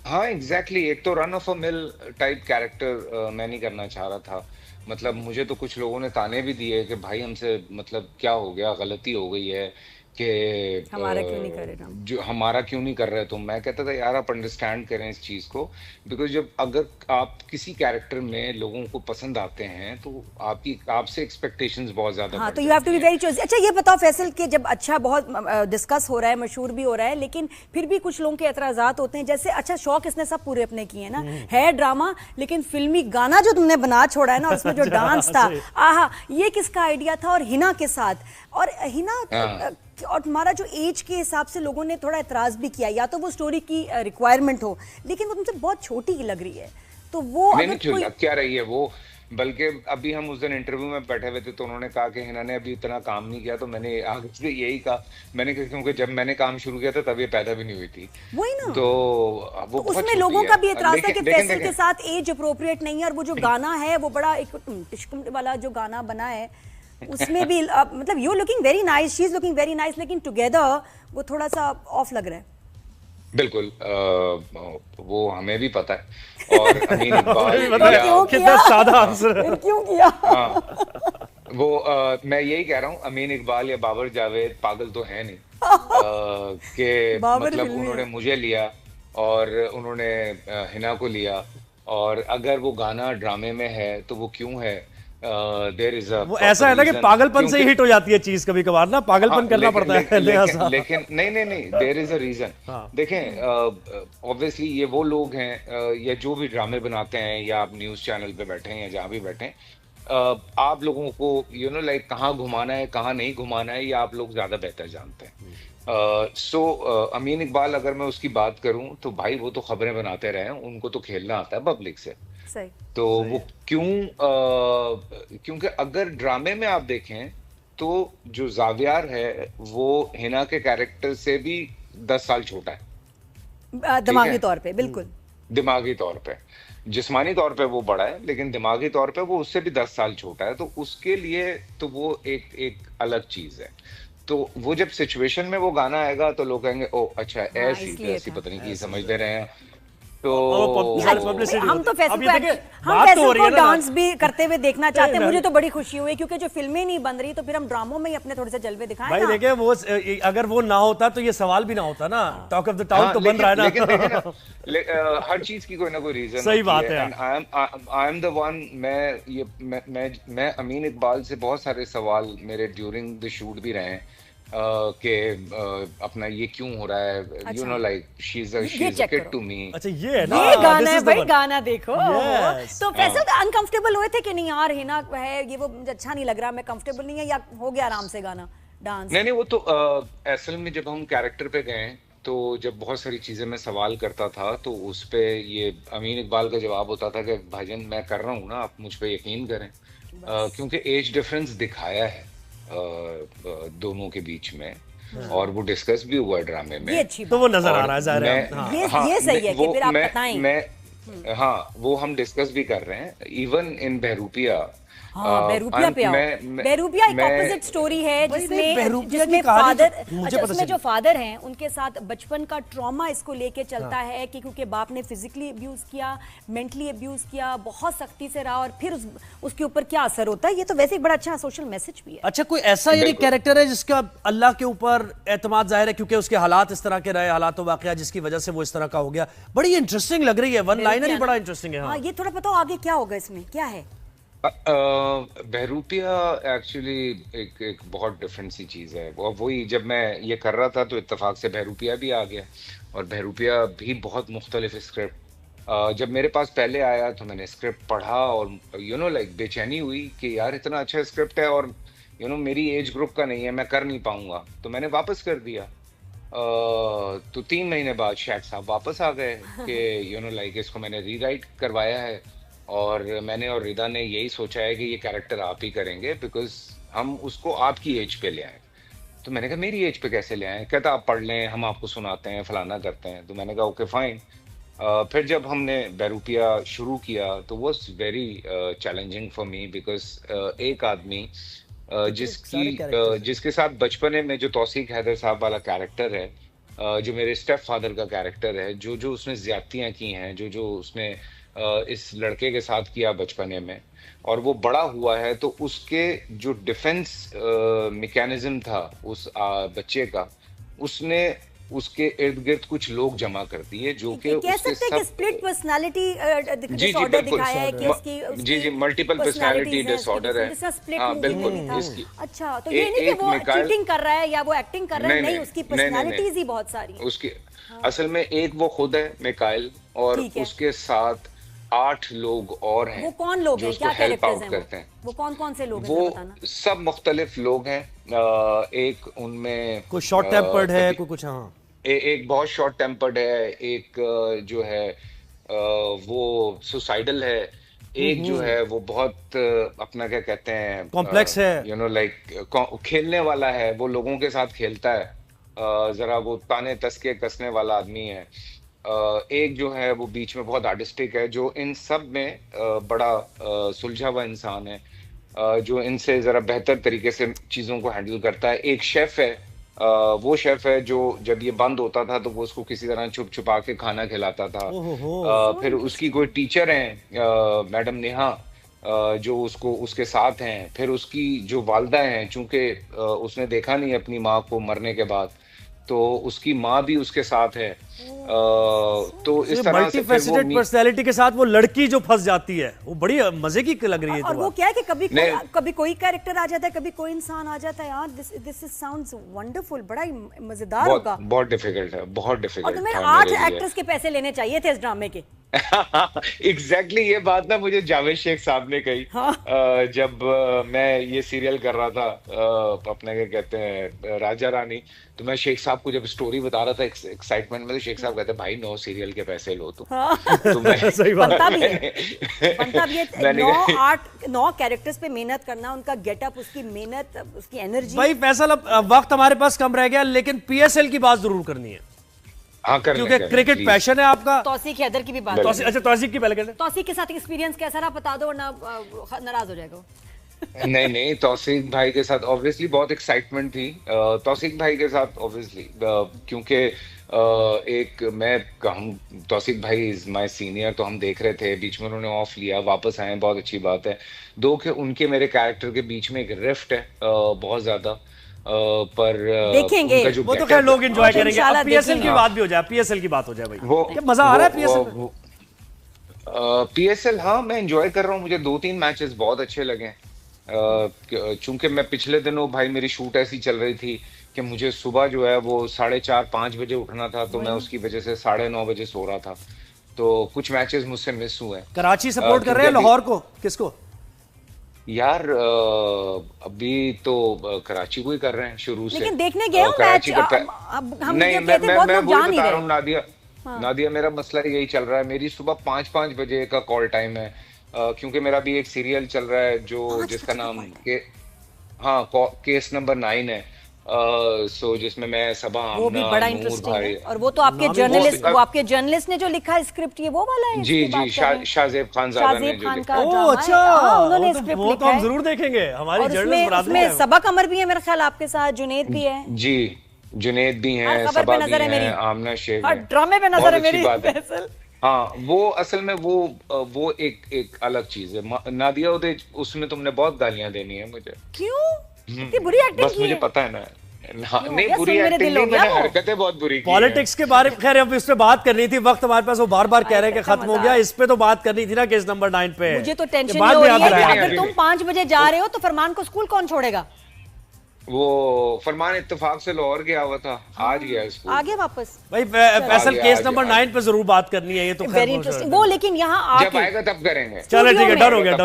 हाँ exactly exactly. एक तो run of a mill type character मैं नहीं करना चाह रहा था। मतलब मुझे तो कुछ लोगों ने ताने भी दिए कि भाई हमसे मतलब क्या हो गया, गलती हो गई है कि हमारा क्यों नहीं करे ना। जो हमारा क्यों नहीं कर रहे तुम। मैं कहता था यार आप अंडरस्टैंड करें इस चीज को। बिकॉज जब अगर आप किसी कैरेक्टर में लोगों को पसंद आते हैं तो आपकी आपसे एक्सपेक्टेशंस बहुत ज्यादा हाँ, बढ़ तो यू हैव टू जाती बी हैं। Very choice. अच्छा ये बताओ फैसल कि जब अच्छा बहुत डिस्कस हो रहा है, मशहूर भी हो रहा है, लेकिन फिर भी कुछ लोगों के एतराजात होते हैं, जैसे अच्छा शौक इसने सब पूरे अपने किए हैं ना, है ड्रामा, लेकिन फिल्मी गाना जो तुमने बना छोड़ा है ना, और उसमें जो डांस था, सही। आहा, ये किसका आइडिया था? और हिना के साथ, और हिना हाँ और तुम्हारा जो एज के हिसाब से लोगों ने थोड़ा एतराज भी किया, या तो वो स्टोरी की रिक्वायरमेंट हो, लेकिन वो तुमसे बहुत छोटी लग रही है, तो वो नहीं अगर नहीं कोई। लग क्या रही है वो। बल्कि अभी हम उस दिन इंटरव्यू में बैठे हुए थे तो उन्होंने कहा कि हिना ने अभी इतना काम नहीं किया, तो मैंने आगे से यही कहा। मैंने कहा क्योंकि जब मैंने काम शुरू किया था तब ये पैदा भी नहीं हुई थी। वही ना, तो तो वो बहुत उसमें छोटी लोगों है। का भी एतराज था लेकिन कि लेकिन फैसल देखें। के साथ एज अप्रोप्रिएट नहीं है, और वो जो गाना है वो बड़ा एक टिश्क वाला जो गाना बना है, उसमें भी मतलब you looking very nice, she is looking very nice, लेकिन टुगेदर वो थोड़ा सा ऑफ लग रहा है। बिल्कुल वो हमें भी पता है। और अमीन हमें भी इकबाल पता फिर या है, क्यों कितना किया? सादा आंसर फिर है। क्यों किया? हाँ वो मैं यही कह रहा हूँ अमीन इकबाल या बाबर जावेद पागल तो है नहीं कि बाबर मतलब फिल्मी उन्होंने है। मुझे लिया और उन्होंने हिना को लिया। और अगर वो गाना ड्रामे में है तो वो क्यों है? देयर इज अ वो प्रॉपर ऐसा है ना कि रीजन पागलपन से क्योंकि। ही हिट हो जाती है चीज कभी कभार ना, हाँ पागलपन करना लेकिन पड़ता है नया सा। लेकिन नहीं नहीं नहीं देयर इज अ रीजन। हाँ। देखें ऑब्वियसली ये वो लोग हैं या जो भी ड्रामे बनाते हैं या आप न्यूज चैनल पे बैठे हैं या जहाँ भी बैठे हैं, आप लोगों को लाइक कहाँ घुमाना है कहाँ नहीं घुमाना है ये आप लोग ज्यादा बेहतर जानते हैं। सो अमीन इकबाल अगर मैं उसकी बात करूं तो भाई वो तो खबरें बनाते रहे हैं, उनको तो खेलना आता है पब्लिक से। सही। तो सही वो है। क्यों क्योंकि अगर ड्रामे में आप देखें तो जो जावियार है वो हिना के कैरेक्टर से भी 10 साल छोटा है। ठीक है। दिमागी तौर पे बिल्कुल। दिमागी तौर पे। जिस्मानी तौर पे वो बड़ा है लेकिन दिमागी तौर पे वो उससे भी 10 साल छोटा है, तो उसके लिए तो वो एक एक अलग चीज है। तो वो जब सिचुएशन में वो गाना आएगा तो लोग कहेंगे ओ अच्छा हाँ, ऐसी इसलिए वैसी था। पता नहीं की ऐसे समझ से। दे रहे हैं। और सारी यार, तो पब्लिसिटी हम होती तो है। फैसल अब को ये देखिए, हम बात तो हो फैसल रही को है ना। डांस भी करते हुए देखना चाहते हैं, नहीं, मुझे तो बड़ी खुशी हुई, क्योंकि जो फिल्में नहीं बन रही तो फिर हम ड्रामों में ही अपने थोड़े से जलवे दिखाएं भाई ना। देखिए वो अगर वो ना होता तो ये सवाल भी ना होता ना, टॉक ऑफ द टाउन हाँ तो बन रहा है लेकिन देखे ना ना। हर चीज की कोई ना कोई रीजन सही होती बात है। है यार। And I am the one. मैं अमीन इकबाल से बहुत सारे सवाल मेरे ड्यूरिंग द शूट भी रहे हैं कि अपना ये क्यों हो रहा है, अच्छा, लाइक शी ये इज अ चेक किड करो, टू मी। अच्छा ये है ना, ये गाना दिस है इज द भाई, वन। गाना देखो। ओहो। यस। तो हाँ फैसल अनकंफर्टेबल हुए थे कि नहीं यार, हिना है ये वो मुझे अच्छा नहीं लग रहा, मैं कंफर्टेबल नहीं है, या हो गया आराम से गाना डांस? नहीं नहीं वो तो असल में जब हम कैरेक्टर पे गए तो जब बहुत सारी चीजें मैं सवाल करता था तो उस पे ये अमीन इकबाल का जवाब होता था कि भाईजान मैं कर रहा हूँ ना, आप मुझ पे यकीन करें। बस। क्योंकि एज डिफरेंस दिखाया है दोनों के बीच में। और वो डिस्कस भी हुआ है ड्रामे ये में। अच्छी तो वो बात है। नजर आ और रहा है, जाहिर है मैं हाँ। हाँ ये सही है कि वो फिर आप बताएं। मैं हाँ वो हम डिस्कस भी कर रहे हैं इवन इन बहरूपिया। हाँ, बहरूपिया पे आओ। बहरूपिया एक ऑपोजिट मैं स्टोरी है भाई नहीं, जिसमें बहरूपिया की जिसमें कहानी तो फादर, मुझे अच्छा पता उसमें चली। जो फादर हैं उनके साथ बचपन का ट्रॉमा इसको लेके चलता है कि क्योंकि बाप ने फिजिकली अब्यूज किया, मेंटली अब्यूज किया, बहुत सख्ती से रहा, और फिर उसके ऊपर क्या असर होता है, ये तो वैसे एक बड़ा अच्छा सोशल मैसेज भी है। अच्छा कोई ऐसा यानी बिल्कुल कैरेक्टर है जिसका अल्लाह के ऊपर एतमाद जाहिर है क्योंकि उसके हालात इस तरह के रहे, हालात वाकया जिसकी वजह से वो इस तरह का हो गया। बड़ी इंटरेस्टिंग लग रही है, वन लाइनर ही बड़ा इंटरेस्टिंग है। हाँ, हाँ ये थोड़ा बताओ आगे क्या होगा, इसमें क्या है? बहरूपिया एक्चुअली एक एक बहुत डिफरेंट सी चीज है। और वही जब मैं ये कर रहा था तो इत्तेफाक से बहरूपिया भी आ गया। और बहरूपिया भी बहुत मुख्तलिफ स्क्रिप्ट। जब मेरे पास पहले आया तो मैंने स्क्रिप्ट पढ़ा और लाइक बेचैनी हुई कि यार इतना अच्छा स्क्रिप्ट है और मेरी एज ग्रुप का नहीं है, मैं कर नहीं पाऊंगा, तो मैंने वापस कर दिया। तो 3 महीने बाद शेख साहब वापस आ गए कि लाइक इसको मैंने रीराइट करवाया है। और मैंने और रिदा ने यही सोचा है कि ये कैरेक्टर आप ही करेंगे बिकॉज हम उसको आपकी एज पे ले आए। तो मैंने कहा मेरी एज पे कैसे ले आए? कहता आप पढ़ लें, हम आपको सुनाते हैं, फलाना करते हैं। तो मैंने कहा ओके फाइन। फिर जब हमने बहरूपिया शुरू किया तो was very challenging for me because एक आदमी सारे कैरेक्टर्स हैं। जिसके साथ बचपने में जो तौसीक हैदर साहब वाला कैरेक्टर है जो मेरे स्टेप फादर का कैरेक्टर है, जो जो उसने ज्यादतियां की हैं, जो जो उसने इस लड़के के साथ किया बचपने में, और वो बड़ा हुआ है, तो उसके जो डिफेंस मैकेनिज्म था उस बच्चे का, उसने उसके इर्द गिर्द कुछ लोग जमा कर दिए जो कि कह उसके सकते हैं कि सब। स्प्लिट पर्सनालिटी जी जी डिसऑर्डर बिल्कुल। दिखाया है कि जी जी, मल्टीपल पर्सनालिटी डिसऑर्डर है। स्प्लिट हाँ मूवी बिल्कुल। में था। इसकी अच्छा, तो ये नहीं कि एक वो मिकाइल, चीटिंग कर रहा है या वो एक्टिंग कर रहा है, नहीं नहीं, नहीं उसकी नहीं नहीं नहीं, पर्सनालिटीज ही बहुत सारी हैं। उसकी असल में एक वो खुद है मिकाइल, और ठीक है। उसके साथ 8 लोग और हैं वो कौन लोग जो हैं, उसको क्या हेल्प कैरेक्टर्स आउट हैं करते हैं। वो कौन कौन से लोग हैं, वो जरा बताना। सब मुख्तलिफ लोग हैं। एक उनमें कोई शॉर्ट टेम्पर्ड है, कभी कोई कुछ, हाँ। एक बहुत शॉर्ट टेम्पर्ड है, एक जो है वो सुसाइडल है, एक जो है वो बहुत अपना क्या कहते हैं, कॉम्प्लेक्स है। यू नो लाइक खेलने वाला है, वो लोगों के साथ खेलता है, जरा वो ताने तस्के कसने वाला आदमी है। एक जो है वो बीच में बहुत आर्टिस्टिक है, जो इन सब में बड़ा सुलझा हुआ इंसान है, जो इनसे जरा बेहतर तरीके से चीजों को हैंडल करता है। एक शेफ है, वो शेफ है जो जब ये बंद होता था तो वो उसको किसी तरह छुप छुपा के खाना खिलाता था। फिर उसकी कोई टीचर है मैडम नेहा, जो उसको उसके साथ हैं। फिर उसकी जो वालदा हैं, चूंकि उसने देखा नहीं अपनी माँ को मरने के बाद, तो उसकी माँ भी उसके साथ है। तो इस तरह से फिर मल्टीफेसेटेड पर्सनालिटी के साथ वो लड़की जो फंस जाती है, वो बड़ी मजे की लग रही है। और तो वो क्या है कि कभी कोई कैरेक्टर आ जाता है, कभी कोई इंसान आ जाता है। यार दिस साउंड्स वंडरफुल, बड़ा ही मजेदार होगा। बहुत डिफिकल्ट है, बहुत और डिफिकल्ट तुम्हें था 8 मेरे लिए। एक्टर्स के पैसे लेने चाहिए थे इस ड्रामे के। एग्जैक्टली ये बात ना मुझे जावेद शेख साहब ने कही। हाँ। जब मैं ये सीरियल कर रहा था, अपने क्या कहते हैं, राजा रानी, तो मैं शेख साहब को जब स्टोरी बता रहा था एक्साइटमेंट में, तो शेख साहब कहते भाई 9 सीरियल के पैसे लो तुम। हाँ। तो मैं सही बात। बनता भी है, बनता भी है। 9 कैरेक्टर्स पे मेहनत करना, उनका गेटअप, उसकी मेहनत, उसकी एनर्जी। भाई फैसल, अब वक्त हमारे पास कम रह गया, लेकिन पीएसएल की बात जरूर करनी है। हाँ, क्योंकि क्रिकेट पैशन है आपका। तौसीक हैदर की भी बात। अच्छा, तौसीक की पहले कहते हैं। तौसीक के साथ एक्सपीरियंस कैसा रहा बता दो, वरना नाराज हो जाएगा। नहीं नहीं, तौसीक भाई के साथ ऑब्वियसली बहुत एक्साइटमेंट थी। तौसीक भाई के साथ ऑब्वियसली क्योंकि हम तौसीक भाई इज माय सीनियर, तो हम देख रहे थे, बीच में उन्होंने ऑफ लिया, वापस आए, बहुत अच्छी बात है। दो के उनके मेरे कैरेक्टर के बीच में एक रिफ्ट है बहुत ज्यादा, पर देखेंगे उनका जो वो तो खैर लोग एंजॉय करेंगे। इंशाल्लाह अब पीएसएल की देखेंगे। बात भी हो जाए, पीएसएल की बात हो जाए भाई। वो क्या मजा आ रहा है पीएसएल में? पीएसएल, हाँ मैं एंजॉय कर रहा हूँ। मुझे 2-3 मैचेस बहुत अच्छे लगे। चूंकि मैं पिछले दिनों भाई मेरी शूट ऐसी चल रही थी कि मुझे सुबह जो है वो 4:30-5 बजे उठना था, तो मैं उसकी वजह से 9:30 बजे सो रहा था, तो कुछ मैचेस मुझसे मिस हुए। कराची सपोर्ट कर रहे हैं, लाहौर को, किसको? यार अभी तो कराची को ही कर रहे हैं शुरू से। लेकिन देखने गए हो मैच? कराची का हम नहीं, ये कहते बहुत लोग जान नहीं बता रहे। रहा हूँ नादिया। नादिया, मेरा मसला यही चल रहा है, मेरी सुबह 5-5 बजे का कॉल टाइम है, क्योंकि मेरा भी एक सीरियल चल रहा है जो जिसका नाम केस नंबर 9 है। सो जिसमें मैं सबा, वो भी आमना, बड़ा नूर इंटरेस्टिंग भाई, है। और वो तो आपके जर्नलिस्ट, वो आपके जर्नलिस्ट ने जो लिखा है स्क्रिप्ट, ये वो वाला है? जी जी, शाहजेब खानजादा ने शाहजेब जो खान लिखा का है। ड्रामा है। अच्छा, हाँ, उन्होंने स्क्रिप्ट वो तो लिखा हम है। जरूर देखेंगे। हमारी और जर्नलिस्ट बरादरी उसमें है। सबा कमर भी है मेरे ख्याल आपके साथ, जुनेद भी है। जी, जुनेद भी हर हैं, खबर सबा पे भी नजर है मेरी। हैं, आमना शेख हर है। ड्रामे पे नजर बहुत है अच्छी मेरी। बात है। फैसल। हाँ, वो असल में वो एक अलग चीज है। नादिया उदय, उसमें तुमने बहुत गालियां देनी है मुझे। क्यों? इतनी बुरी एक्टिंग बस की मुझे है? पता है ना। नहीं, यार, बुरी सुन मेरे एक्टिंग दिल हो नहीं, गया मैंने वो। हरकतें बहुत बुरी की हैं। पॉलिटिक्स के बारे में खैर अब इस पे बात करनी थी, वक्त हमारे पास वो बार बार कह रहे हैं कि अच्छा खत्म हो मजा गया। है। इस पे तो बात करनी थी ना, केस नंबर 9 पे। मुझे तो टेंशन ये बात ये हो भी रही याद है कि रहे। अगर तुम 5 बजे जा रहे हो तो फरमान को स्कूल कौन छोड़ेगा? वो फरमान इत्तेफाक से लाहौर गया हुआ था, आज गया स्कूल। आगे वापस। भाई फैसल, आगे, केस आगे, नंबर आगे। 9 पे जरूर बात करनी है, ये तो खैर वेरी इंटरेस्टिंग। वो लेकिन यहाँ जब आके आएगा तब करेंगे। चलो ठीक है, स्टूडियो डन हो में गया, डन